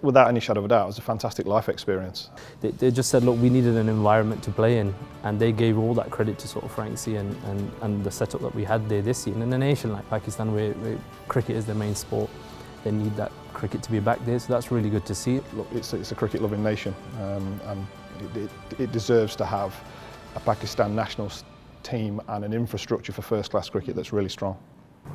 without any shadow of a doubt, it was a fantastic life experience. They just said, look, we needed an environment to play in, and they gave all that credit to sort of Franksy and the setup that we had there this year. And in a nation like Pakistan, where cricket is their main sport, they need that cricket to be back there, so that's really good to see. Look, it's a cricket-loving nation, and it deserves to have a Pakistan national team and an infrastructure for first-class cricket that's really strong.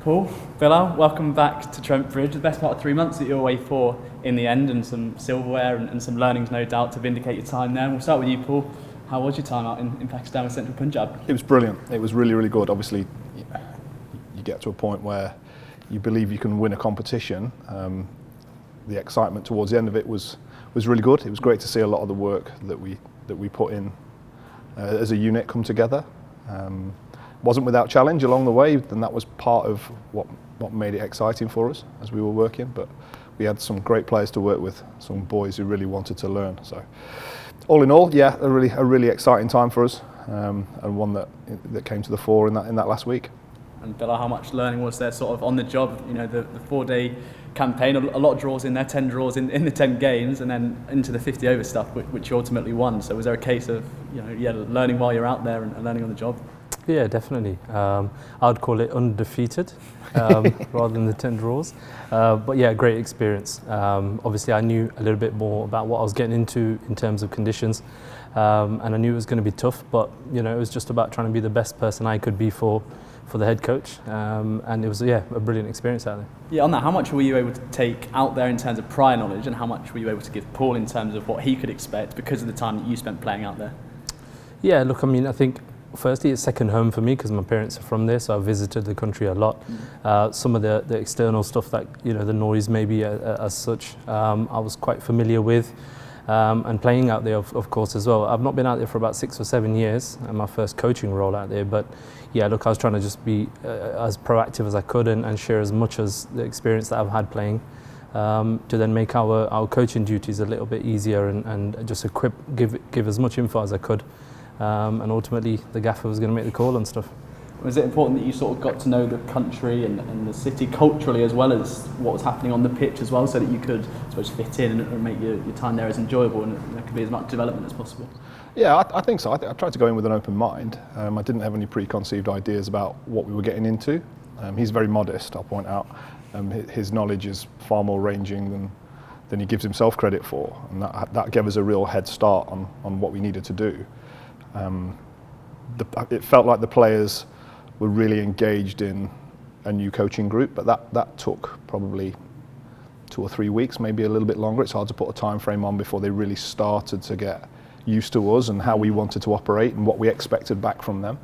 Paul, Bilal, welcome back to Trent Bridge. The best part of 3 months that you're away for in the end, and some silverware and some learnings, no doubt, to vindicate your time there. And we'll start with you, Paul. How was your time out in Pakistan with Central Punjab? It was brilliant. It was really, really good. Obviously, you get to a point where you believe you can win a competition. The excitement towards the end of it was really good. It was great to see a lot of the work that we put in as a unit come together. Wasn't without challenge along the way, and that was part of what made it exciting for us as we were working. But we had some great players to work with, some boys who really wanted to learn. So, all in all, yeah, a really exciting time for us, and one that came to the fore in that last week. And Bilal, how much learning was there sort of on the job? You know, the 4-day campaign, a lot of draws in there, 10 draws in the 10 games, and then into the 50 over stuff, which you ultimately won. So was there a case of learning while you're out there and learning on the job? Yeah, definitely. I would call it undefeated rather than the 10 draws. But yeah, great experience. Obviously, I knew a little bit more about what I was getting into in terms of conditions, and I knew it was going to be tough. But it was just about trying to be the best person I could be for the head coach, and it was a brilliant experience out there. Yeah, on that, how much were you able to take out there in terms of prior knowledge, and how much were you able to give Paul in terms of what he could expect because of the time that you spent playing out there? Yeah, look, I mean, I think firstly, it's second home for me because my parents are from there, so I visited the country a lot. Some of the external stuff, that the noise maybe as such, I was quite familiar with, and playing out there, of course, as well. I've not been out there for about 6 or 7 years, and my first coaching role out there. But yeah, look, I was trying to just be as proactive as I could and share as much as the experience that I've had playing, to then make our coaching duties a little bit easier and just give as much info as I could. And ultimately the gaffer was going to make the call and stuff. Was it important that you sort of got to know the country and the city culturally as well as what was happening on the pitch as well, so that you could, I suppose, fit in and make your time there as enjoyable and there could be as much development as possible? Yeah, I think so. I tried to go in with an open mind. I didn't have any preconceived ideas about what we were getting into. He's very modest, I'll point out. His knowledge is far more ranging than he gives himself credit for, and that gave us a real head start on what we needed to do. It felt like the players were really engaged in a new coaching group, but that took probably 2 or 3 weeks, maybe a little bit longer. It's hard to put a time frame on before they really started to get used to us and how we wanted to operate and what we expected back from them.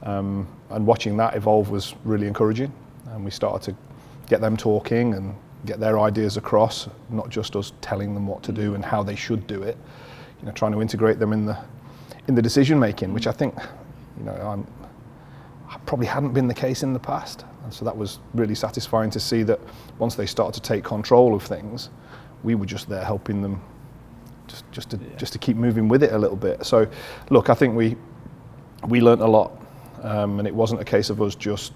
And watching that evolve was really encouraging, and we started to get them talking and get their ideas across, not just us telling them what to do and how they should do it. Trying to integrate them in the decision making, which I think probably hadn't been the case in the past, and so that was really satisfying to see that once they started to take control of things, we were just there helping them just to keep moving with it a little bit. So look, I think we learnt a lot, and it wasn't a case of us just,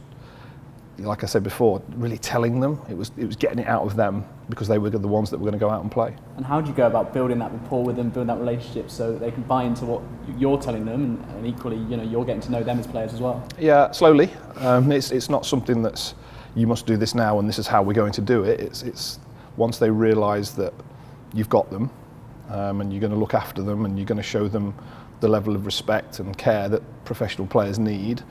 like I said before, really telling them. It was getting it out of them because they were the ones that were going to go out and play. And how do you go about building that rapport with them, building that relationship so that they can buy into what you're telling them, and equally, you're getting to know them as players as well? Yeah, slowly. It's not something that's you must do this now and this is how we're going to do it. It's once they realise that you've got them, and you're going to look after them and you're going to show them the level of respect and care that professional players need.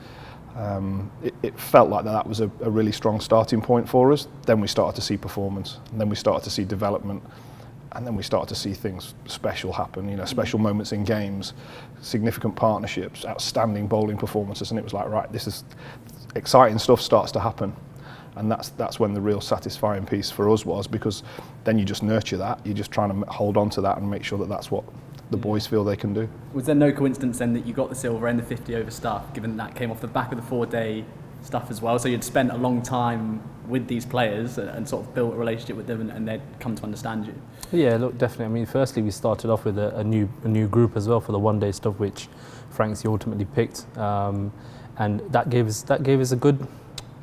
It felt like that was a really strong starting point for us. Then we started to see performance, and then we started to see development, and then we started to see things special happen, special moments in games, significant partnerships, outstanding bowling performances, and it was like, right, this is exciting stuff starts to happen. And that's when the real satisfying piece for us was, because then you just nurture that, you're just trying to hold on to that and make sure that that's what the boys feel they can do. Was there no coincidence then that you got the silver and the 50 over stuff, given that came off the back of the 4-day stuff as well? So you'd spent a long time with these players and sort of built a relationship with them, and they'd come to understand you. Yeah, look, definitely. I mean, firstly, we started off with a new group as well for the 1-day stuff, which Franksy ultimately picked, and that gave us a good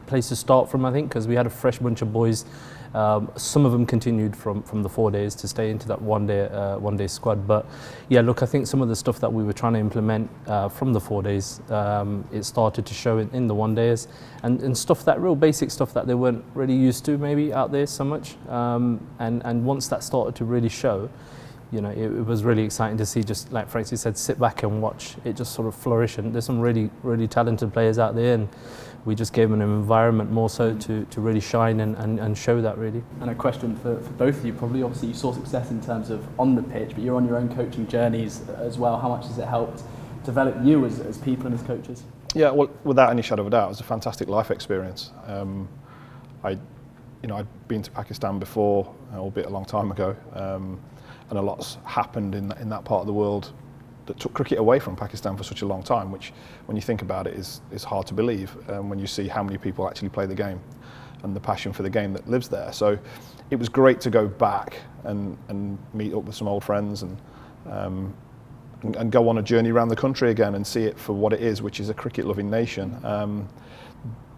place to start from, I think, because we had a fresh bunch of boys Some of them continued from the 4 days to stay into that one day squad. But yeah, look, I think some of the stuff that we were trying to implement from the 4 days, it started to show in the 1 days, and stuff, that real basic stuff that they weren't really used to maybe out there so much. And once that started to really show, you know, it was really exciting to see, just like Frankie said, sit back and watch it just sort of flourish. And there's some really, really talented players out there, and we just gave them an environment more so to really shine and show that, really. And a question for both of you, probably, obviously you saw success in terms of on the pitch, but you're on your own coaching journeys as well. How much has it helped develop you as people and as coaches? Yeah, well, without any shadow of a doubt, it was a fantastic life experience. I'd been to Pakistan before, albeit a long time ago. And a lot's happened in that part of the world that took cricket away from Pakistan for such a long time, which, when you think about it, is hard to believe when you see how many people actually play the game and the passion for the game that lives there. So it was great to go back and meet up with some old friends and go on a journey around the country again and see it for what it is, which is a cricket-loving nation.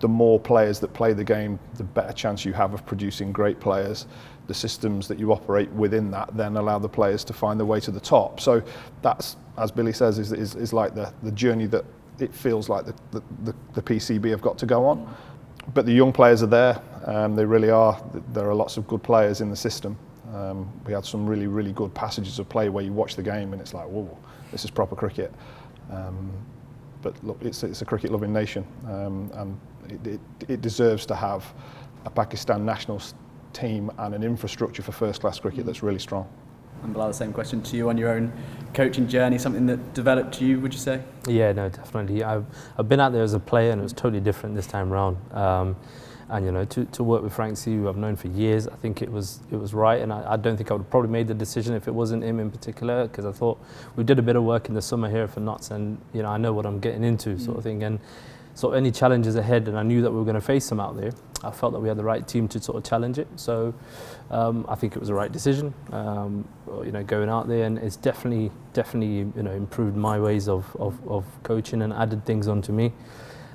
The more players that play the game, the better chance you have of producing great players. The systems that you operate within that then allow the players to find their way to the top. So that's, as Billy says, is like the journey that it feels like the PCB have got to go on. But the young players are there. They really are. There are lots of good players in the system. We had some really, really good passages of play where you watch the game and it's like, whoa, this is proper cricket. But look, it's a cricket-loving nation, and it deserves to have a Pakistan national team and an infrastructure for first-class cricket that's really strong. And Bilal, the same question to you on your own coaching journey, something that developed you, would you say? Yeah, no, definitely. I've been out there as a player, and it was totally different this time round. And you know, to work with Franks, who I've known for years, I think it was right, and I don't think I would have probably made the decision if it wasn't him in particular, because I thought we did a bit of work in the summer here for Notts, and you know, I know what I'm getting into, sort of thing. And so any challenges ahead, and I knew that we were going to face them out there, I felt that we had the right team to sort of challenge it. So I think it was the right decision, you know, going out there, and it's definitely you know, improved my ways of coaching and added things onto me.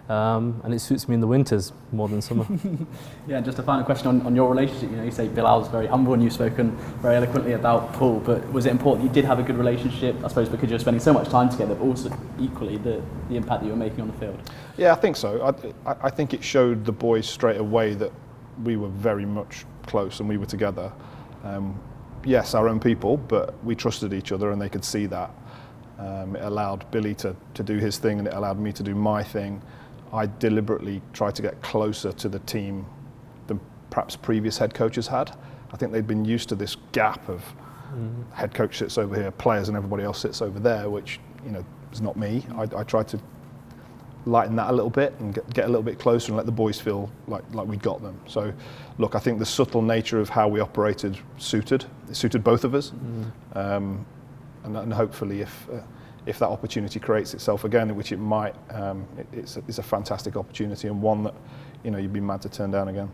And it suits me in the winters more than summer. Yeah, and just a final question on your relationship. You know, you say Bilal's very humble, and you've spoken very eloquently about Paul, but was it important you did have a good relationship, I suppose, because you're spending so much time together, but also equally the impact that you were making on the field? Yeah, I think so. I think it showed the boys straight away that we were very much close and we were together. Yes, our own people, but we trusted each other and they could see that. It allowed Billy to do his thing and it allowed me to do my thing. I deliberately tried to get closer to the team than perhaps previous head coaches had. I think they'd been used to this gap of head coach sits over here, players and everybody else sits over there, which, you know, is not me. I tried to lighten that a little bit and get a little bit closer and let the boys feel like we got them. So, look, I think the subtle nature of how we operated suited both of us, and hopefully if that opportunity creates itself again, which it might, it's a fantastic opportunity and one that, you know, you'd be mad to turn down again.